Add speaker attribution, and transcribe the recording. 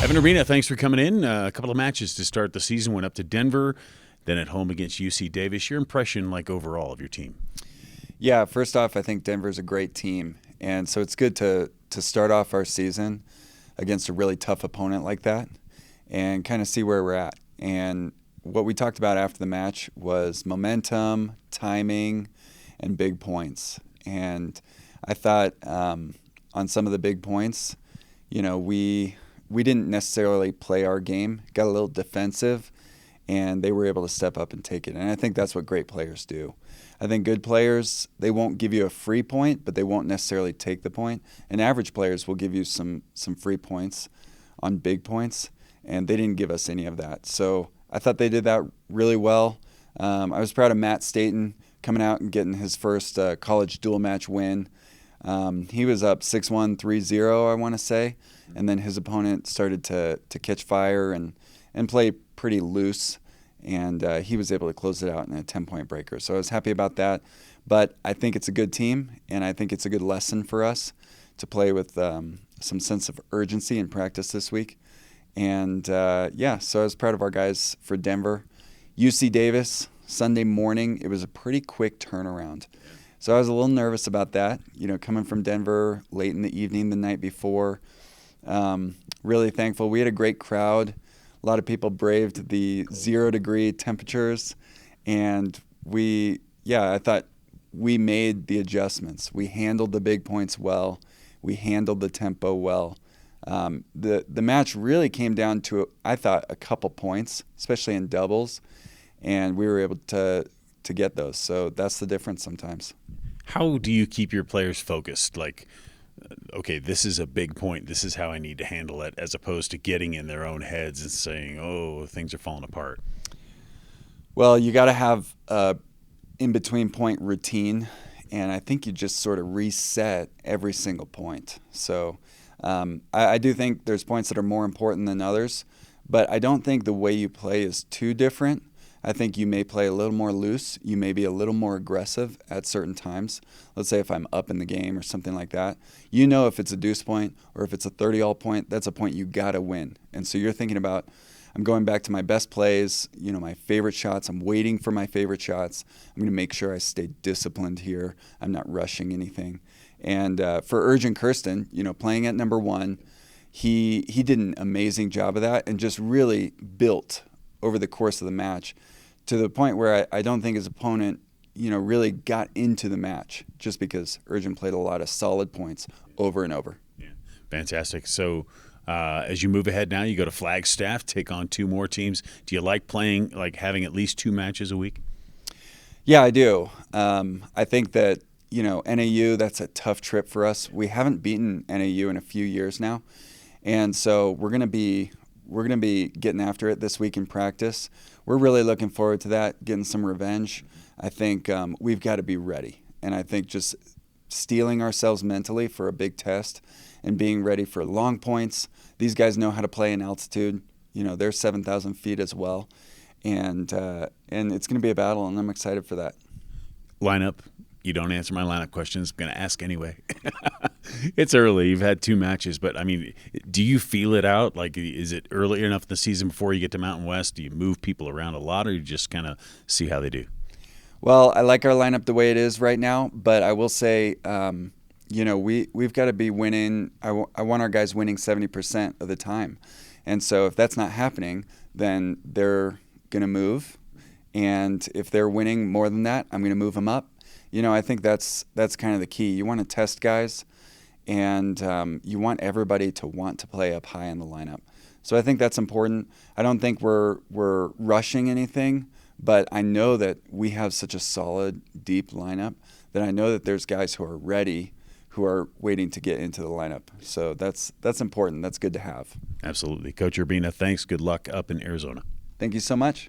Speaker 1: Evan Urbina, thanks for coming in. A couple of matches to start the season. Went up to Denver, then at home against UC Davis. Your impression, like, overall of your team?
Speaker 2: Yeah, first off, I think Denver's a great team. And so it's good to start off our season against a really tough opponent like that and kind of see where we're at. And what we talked about after the match was momentum, timing, and big points. And I thought on some of the big points, we didn't necessarily play our game, got a little defensive, and they were able to step up and take it. And I think that's what great players do. I think good players, they won't give you a free point, but they won't necessarily take the point. And average players will give you some free points on big points, and they didn't give us any of that. So I thought they did that really well. I was proud of Matt Staten coming out and getting his first college dual match win. He was up 6-1, 3-0, I want to say, and then his opponent started to catch fire and play pretty loose, and he was able to close it out in a 10-point breaker. So I was happy about that, but I think it's a good team, and I think it's a good lesson for us to play with some sense of urgency in practice this week. And so I was proud of our guys for Denver. UC Davis, Sunday morning, it was a pretty quick turnaround. So I was a little nervous about that, coming from Denver late in the evening the night before. Really thankful. We had a great crowd. A lot of people braved the 0-degree temperatures. And I thought we made the adjustments. We handled the big points well. We handled the tempo well. The match really came down to, I thought, a couple points, especially in doubles. And we were able to get those. So that's the difference sometimes.
Speaker 1: How do you keep your players focused? Like, okay, this is a big point. This is how I need to handle it, as opposed to getting in their own heads and saying, oh, things are falling apart.
Speaker 2: Well, you got to have a in-between point routine, and I think you just sort of reset every single point. So I do think there's points that are more important than others, but I don't think the way you play is too different. I think you may play a little more loose. You may be a little more aggressive at certain times. Let's say if I'm up in the game or something like that. If it's a deuce point or if it's a 30-all point, that's a point you got to win. And so you're thinking about, I'm going back to my best plays, my favorite shots. I'm waiting for my favorite shots. I'm going to make sure I stay disciplined here. I'm not rushing anything. And for Urgin Kirsten, playing at number one, he did an amazing job of that and just really built over the course of the match to the point where I don't think his opponent, really got into the match just because Urgin played a lot of solid points over and over.
Speaker 1: Yeah, fantastic. So as you move ahead now, you go to Flagstaff, take on two more teams. Do you like playing, like having at least two matches a week?
Speaker 2: Yeah, I do. I think that, NAU, that's a tough trip for us. We haven't beaten NAU in a few years now. And so we're going to be getting after it this week in practice. We're really looking forward to that, getting some revenge. I think we've got to be ready. And I think just steeling ourselves mentally for a big test and being ready for long points. These guys know how to play in altitude. They're 7,000 feet as well. And it's going to be a battle, and I'm excited for that.
Speaker 1: Lineup. You don't answer my lineup questions. I'm going to ask anyway. It's early. You've had two matches. But, I mean, do you feel it out? Like, is it early enough in the season before you get to Mountain West? Do you move people around a lot, or you just kind of see how they do?
Speaker 2: Well, I like our lineup the way it is right now. But I will say, we've got to be winning. I want our guys winning 70% of the time. And so if that's not happening, then they're going to move. And if they're winning more than that, I'm going to move them up. I think that's kind of the key. You want to test guys, and you want everybody to want to play up high in the lineup. So I think that's important. I don't think we're rushing anything, but I know that we have such a solid, deep lineup that I know that there's guys who are ready, who are waiting to get into the lineup. So that's important. That's good to have.
Speaker 1: Absolutely. Coach Urbina, thanks. Good luck up in Arizona.
Speaker 2: Thank you so much.